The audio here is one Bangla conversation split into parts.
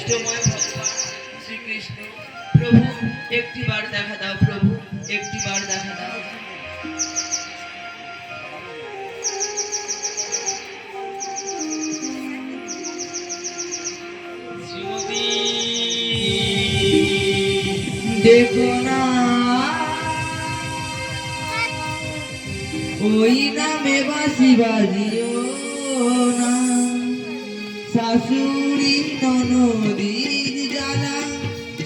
কষ্টময় ভগবান শ্রীকৃষ্ণ, প্রভু একটিবার দেখা দাও, প্রভু একটিবার দেখা দাও। দেখো না ওই নামে বাঁশি বাজিও না, শাশুড়ি ননদির জ্বালা,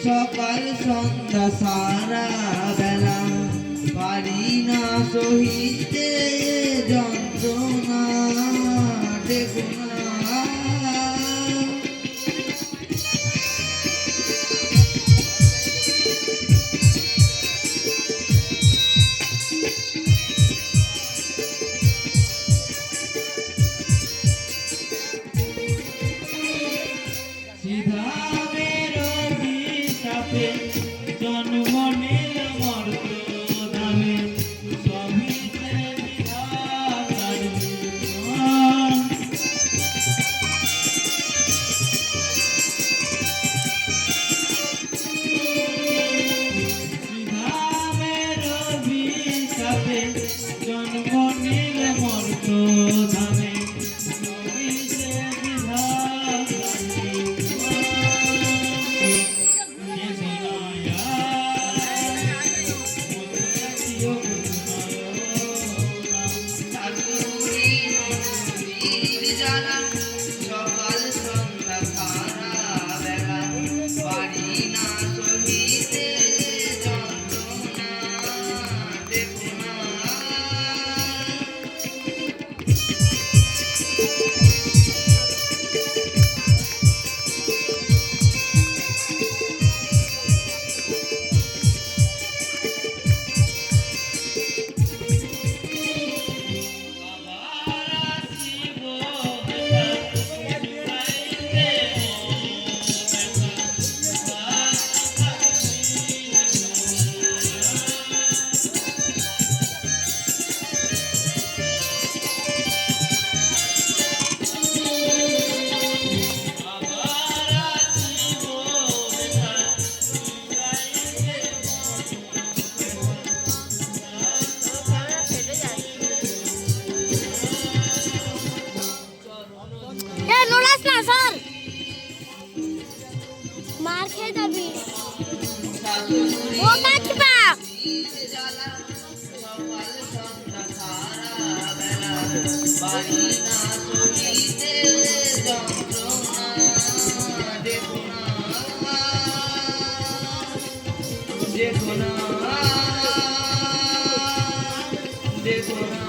সকাল সন্ধ্যা সারা বেলা, পারি না সহিতে যন্ত্রণা। দেখো না মার খেয়ে যাবি ও কাকিমা। দেখো না দেখো না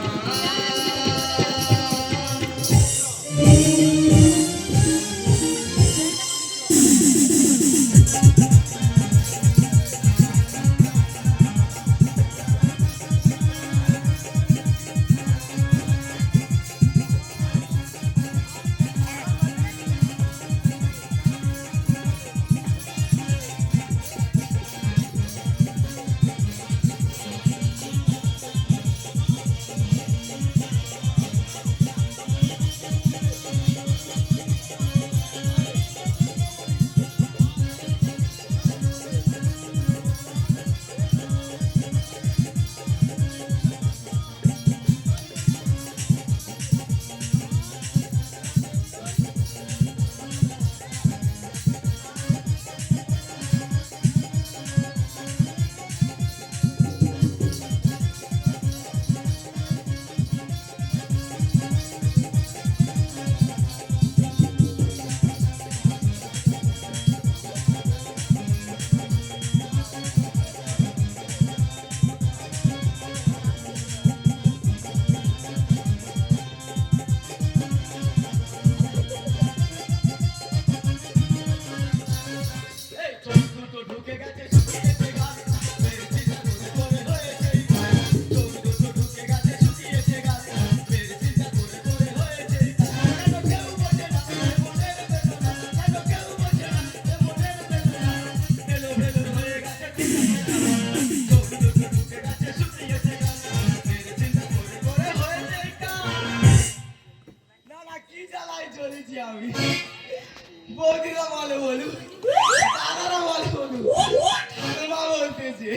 গেছে,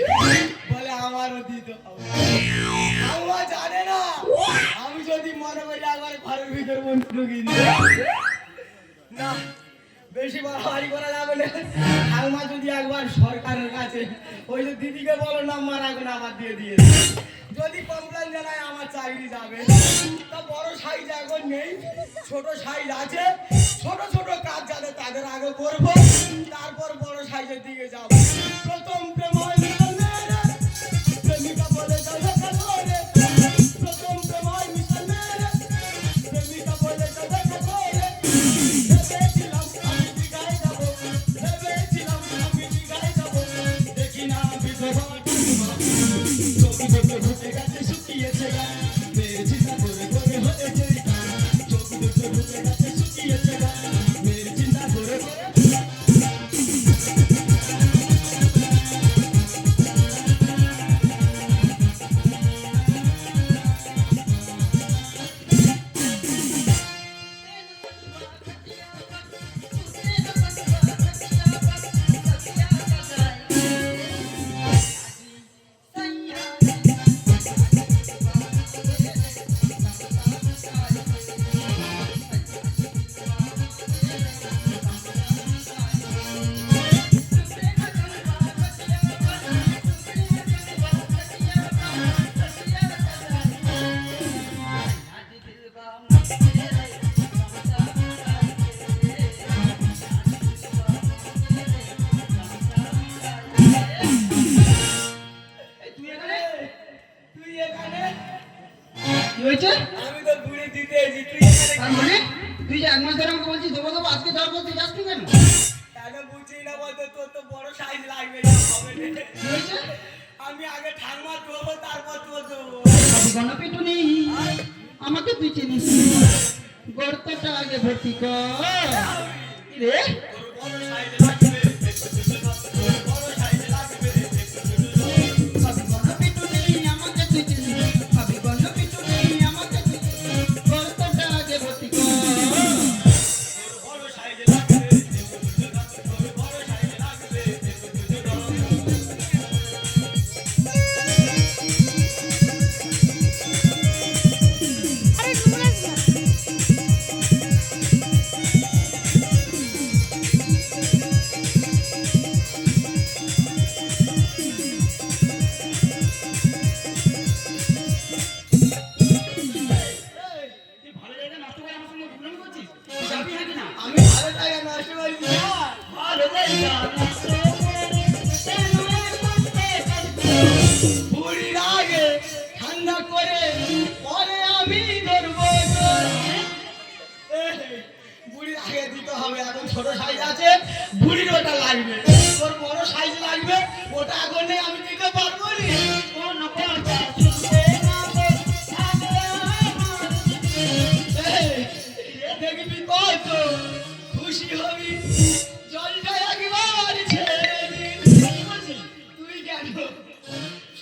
বলে আমারও দিতে হবে। ঠাকুমা জানে না আমি যদি মনে করি একবার ঘরের ভিতর মন ঢুকিয়ে দিই না, বেশি বাড়াবাড়ি করা যাবে না। ঠাকুমা যদি একবার সরকারের কাছে ওই যে দিদিকে বলো নাম্বার এখন আবার দিয়ে দিয়েছে, যদি কমপ্লেন জানায় আমার চাকরি যাবে। তা বড় সাইজ এখন নেই, ছোট সাইজ আছে। ছোট ছোট কাজ যাদের তাদের আগে করবো, তারপর বড় সাইজের দিকে যাবো। প্রথম প্রেম হয় মিশন মেরে, প্রেমিকা বলে চলে চলে। প্রথম প্রেম হয় মিশন মেরে, প্রেমিকা বলে চলে চলে। ভেবেছিলাম আমি দীঘায় যাবো, ভেবেছিলাম আমি দীঘায় যাবো। দেখি না বিধবা ঠাকুমা, চোখে চোখে ঘুটে গেছে শুকিয়েছে গান। মেয়ের চিন্তা করে করে হয়েছে গান। চোখে চোখে ঘুটে গেছে শুকিয়েছে গান। মেয়ের চিন্তা করে করে তুই এখানে, কি হয়েছে? আমি তো ঘুরে দিতে এসেছি, তুই এখানে তার মানে তুই যে এক মাস ধরে আমাকে বলছিস দেবো দেবো, আজকে দেওয়ার পর তুই যাসনি কেন? কেন বুঝি না বলতো, তোর তো বড় সাইজ লাগবে না, হবে না। কি হয়েছে? আমি আগে ঠাকুমা দেবো, তারপর তোর দেবো। গণপিটু নেই, আমাকে তুই চিনিস, গর্তটা আগে ভর্তি কর রে। তোর বড় সাইজ লাগবে, তোর বড় সাইজ লাগবে। গণপিটু নেই, আমাকে তুই চিনিস, ভাবি গণপিটু নেই, আমাকে তুই চিনিস, গর্তটা আগে ভর্তি কর। তোর বড় সাইজ লাগবে, তোর বড় সাইজ লাগবে। আরে নুরাজ না। তুই ভালো জায়গা নষ্ট করে আমার সঙ্গে প্রবলেম করছিস, যাবি নাকি না? আমি ভালো জায়গা নষ্ট করেছি না। ভালো জায়গা নষ্ট করে কেন করতে পারবি? বুড়ির আগে ঠান্ডা করে পরে আমি ধরবো তোর। এই, বুড়ির আগে দিতে হবে, এখন ছোট সাইজ আছে, বুড়ির ওটা লাগবে। তোর বড় সাইজ লাগবে, ওটা এখন নেই, আমি দিতে পারবো না। কোন কথা শুনবে না গো, আগে আমার এই, দেখবি কত খুশি হবি, জলটা একবার ছেড়ে দিন। তুই কেন,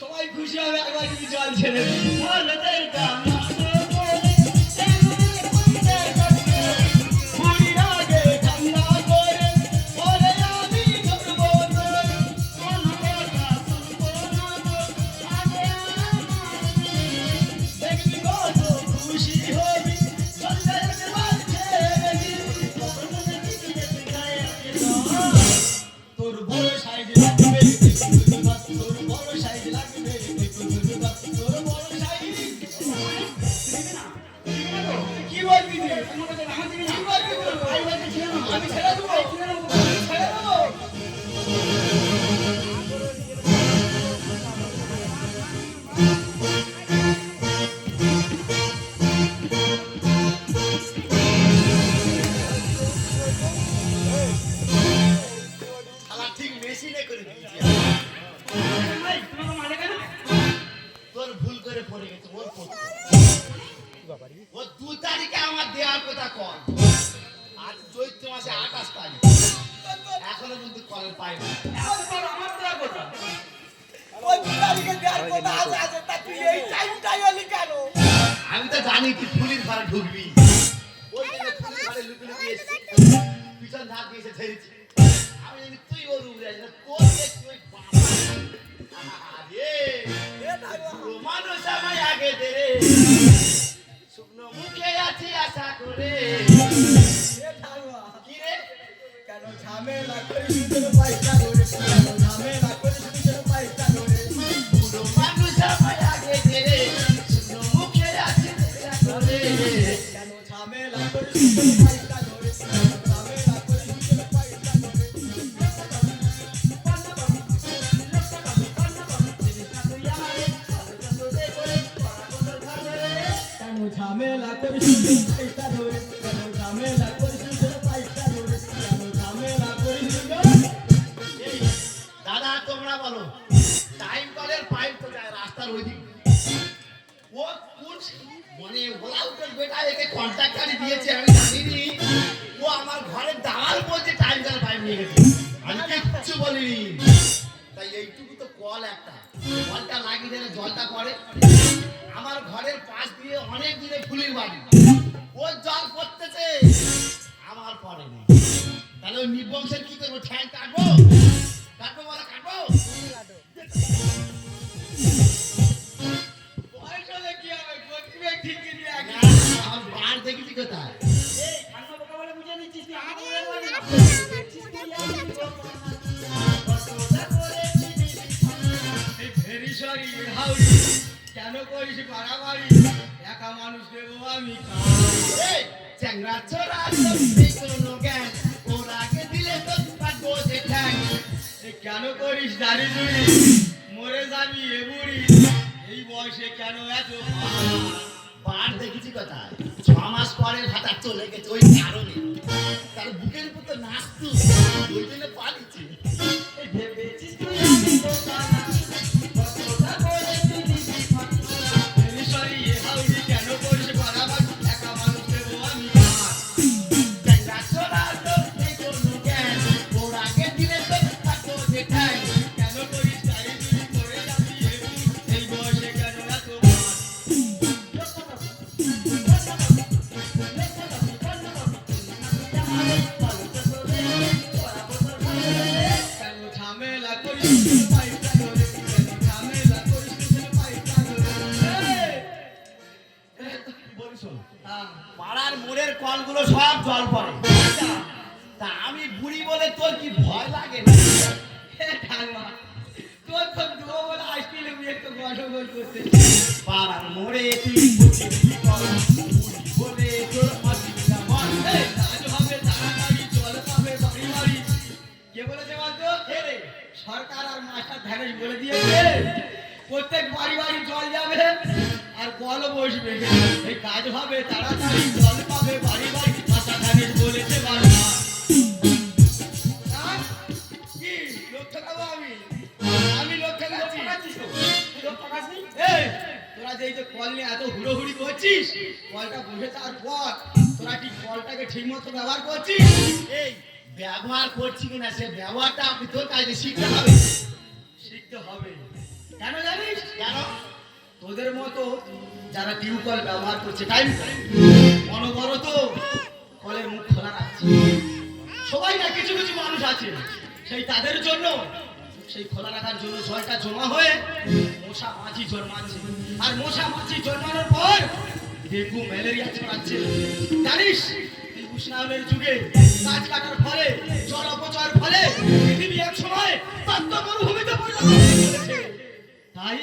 সবাই খুশি হবে একবার যদি জল ছেড়ে দিন। ভালো জায়গা নষ্ট করে কেন করতে পারবি? বুড়ির আগে ঠান্ডা করে পরে আমি ধরবো তোর। কোন কথা শুনবো না গো, আগে আমার দেখবি কত খুশি হবি, জলটা একবার ছেড়ে দিন। তোর বড় সাইজ লাগবে, তোর বড় সাইজ লাগবে, তোর বড় সাইজ। কি বলবি তুই? কি বলবি তুই? আমি ছেড়ে দেবো, ছেড়ে দেবো। শালা ঠিক মেশিনে করে দিয়েছি। ভাই তোমাকে মারে কেন? তোর ভুল করে পড়ে গেছে, ওর পড়তে। ও 2 তারিখে আমার দেওয়ার কথা কর, আজ চৈত্র মাসে 28 তারিখ, এখনো কিন্তু কলের পাইনি। এখন তোর আমার দেওয়ার কথা। ও 2 তারিখে দেওয়ার কথা আছে, তা তুই এই টাইমটাই এলি কেন? আমি তো জানি তুই ফুলির ঘরে ঢুকবি, ওই জন্য ফুলির ঘরে লুকিয়ে এসেছি, পিছন ধাপ দিয়ে এসে ছেড়েছি। আমি জানি তুই ওর উপরে আসিস, তোর দেখছি ওই বাবা দে রে শুকনো মুখে আছি আশা করে এ ঠাকুমা, কি রে কেন ঝামেলা করিস তোর পয়সা ধরে, কেন ঝামেলা করিস তোর পয়সা ধরে, বুড়ো মানুষ আমায় আগে দে রে শুকনো মুখে আছি আশা করে কেন ঝামেলা করিস তোর পয়সা ধরে, কেন ঝামেলা করিস তোর পয়সা ধরে, কেন ঝামেলা করিস তোর পয়সা ধরে, কেন ঝামেলা করিস তোর পয়সা ধরে, কেন ঝামেলা করিস তোর এই, দাদা তোমরা বলো টাইম কলের পাইপ তো যায় রাস্তার ওই দিক ও কোন মানে ওলা উঠে বেটা একে কন্ট্রাক্টারই দিয়েছে আমি জানিনি ও আমার ঘরের দালাল বলছে টাইম কলের পাইপ নিয়ে গেছে আমি কিচ্ছু বলিনি তাই এইটুকু তো কল একটা কলটা লাগিয়ে দিলে জলটা পড়ে আমার ঘরের পাশ দিয়ে অনেক দিনে ফুলির বাড়ি ও জল পড়তেছে আমার পড়েনি তাহলে ওই নির্বংশের কি করবো ঠ্যাং কাটবো কাটবো বলা কাটবো পয়সা হলে কি হবে, গতিবেগ ঠিকই দিয়ে আগে। আমার বার দেখেছি কোথায় এই ভেরি সরি হাউরি, কেন করিস বাড়াবাড়ি, একা মানুষ দেবো আমি এই চ্যাংরা ছোড়া তোর নেই কোনো জ্ঞান ওর আগে দিলে তো কাটবো যে ঠ্যাং এই কেন করিস দাড়ি জুড়ি, মরে যাবি এ বুড়ি, এই বয়সে কেন এত বার দেখেছি কোথায় 6 মাস পরে ভাতা চলে গেছে ওই কারণে তার বুকের উপর তো নাচতু ওই জন্য পালিয়েছি ভেরি সরি হাউরি, কেন করিস বাড়াবাড়ি, একা মানুষ দেবো আমি চ্যাংরা ছোড়া তোর নেই কোনো জ্ঞান ওর আগে দিলে তো কাটবো যে ঠ্যাং কেন করিস দাড়ি জুড়ি, মরে যাবি এ বুড়ি, এই বয়সে কেন এত কেন ঝামেলা করিস তোর পয়সা ধরে, কেন ঝামেলা করিস তোর পয়সা ধরে। বলি শোন হ্যাঁ, পাড়ার মোড়ের কলগুলো সব জল পড়ে তা আমি বুড়ি বলে তোর কি ভয় লাগে না এ ঠাকুমা, তোর তো দুয়ো বলে আসছিল একটু গন্ডগোল করতে। পাড়ার মোড়ে তুই বুঝি কল বুড়ি বলে তোর অসুবিধা বল এই, কাজ হবে তাড়াতাড়ি, জল পাবে বাড়ি বাড়ি। কে বলেছে বলতো? সরকার আর মাস্টার ধ্যানেশ বলে দিয়েছে প্রত্যেক বাড়ি বাড়ি জল যাবে আর কলও বসবে। এই কাজ হবে তাড়াতাড়ি, জল পাবে বাড়ি বাড়ি, মাস্টার ধ্যানেশ বলেছে বারবার। হ্যাঁ? কি লোক ঠকাবো আমি? আমি লোক ঠকাচ্ছি? এই, তোরা যে এই যে কল নিয়ে এত হুড়োহুড়ি করছিস, কলটা বসে যাওয়ার পর তোরা কি কলটাকে ঠিক মতো ব্যবহার করছিস? এই ব্যবহার করছি কিনা সে ব্যবহারটা আপনি তোর কাছে শিখতে হবে শিখতে হবে। কেন জানিস? কেন তোদের মতো যারা টিউবওয়েল ব্যবহার করছে টাইম অনবরত কলের মুখ খোলা রাখছে, সবাই না কিছু কিছু মানুষ আছে সেই তাদের জন্য সেই খোলা রাখার জন্য জলটা জমা হয়ে মশা মাছি জন্মাচ্ছে, আর মশা মাছি জন্মানোর পর ডেঙ্গু ম্যালেরিয়া ছড়াচ্ছে। জানিস এই উষ্ণায়নের যুগে গাছ কাটার ফলে জল অপচয়ের ফলে পৃথিবী এক সময় তপ্ত মরুভূমিতে পরিণত হয়েছে। তাই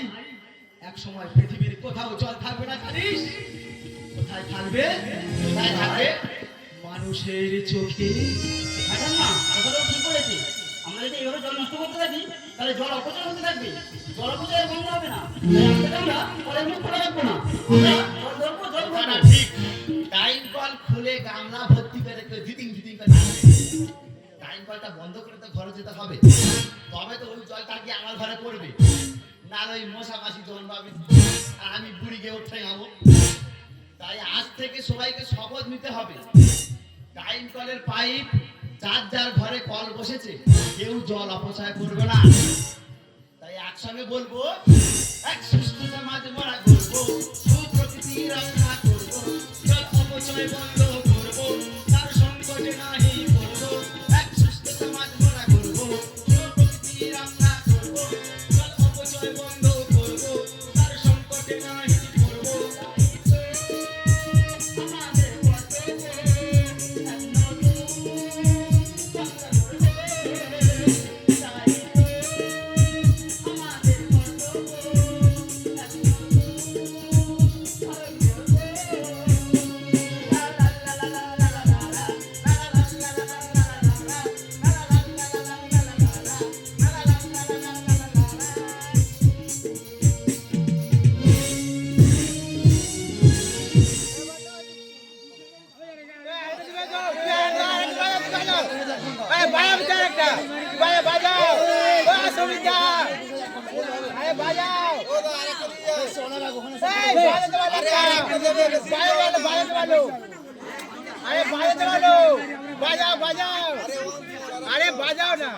এক সময় পৃথিবীর কোথাও জল থাকবে না, জানিস কোথায় থাকবে? কোথায় থাকবে? মানুষের চোখে। এখন না কথাটা ঠিক বলেছে। আমরা যদি এইভাবে জল নষ্ট করতে থাকি তাহলে জল অপচয় হতে থাকবে, জল অপচয় বন্ধ হবে না। তাই আজকে আমরা কলের মুখ খোলা রাখবো না, আমরা জল ধরবো, জল না, না, ভরবো। ঠিক টাইম কল খুলে গামলা ভর্তি করে দিতিং দিতিং করে টাইম কলটা বন্ধ করে তো ঘরে যেতে হবে, তবে তো ওই জলটা কি আমার ঘরে পড়বে, না ওই মশা মাছি জন্মাবে আর আমি বুড়ি গিয়ে উঠে যাবো। তাই আজ থেকে সবাইকে শপথ নিতে হবে টাইম কলের পাইপ যার যার ঘরে কল বসেছে কেউ জল অপচয় করবে না। তাই একসঙ্গে বলবো, এক সুস্থ সমাজ গড়া করবো, সুপ্রকৃতি রক্ষা করবো, জল অপচয় বন্ধ করবো, তার সংকটে নাহি করবো। এক সুস্থ সমাজ গড়া করবো, সুপ্রকৃতি রক্ষা করবো, জল অপচয় বন্ধ করবো, তার সংকটে নাহি করবো। বাজাও বিচার একটা বাজাও সুবিধা আরে বাজাও আরে বাজাও বাজাও আরে বাজাও না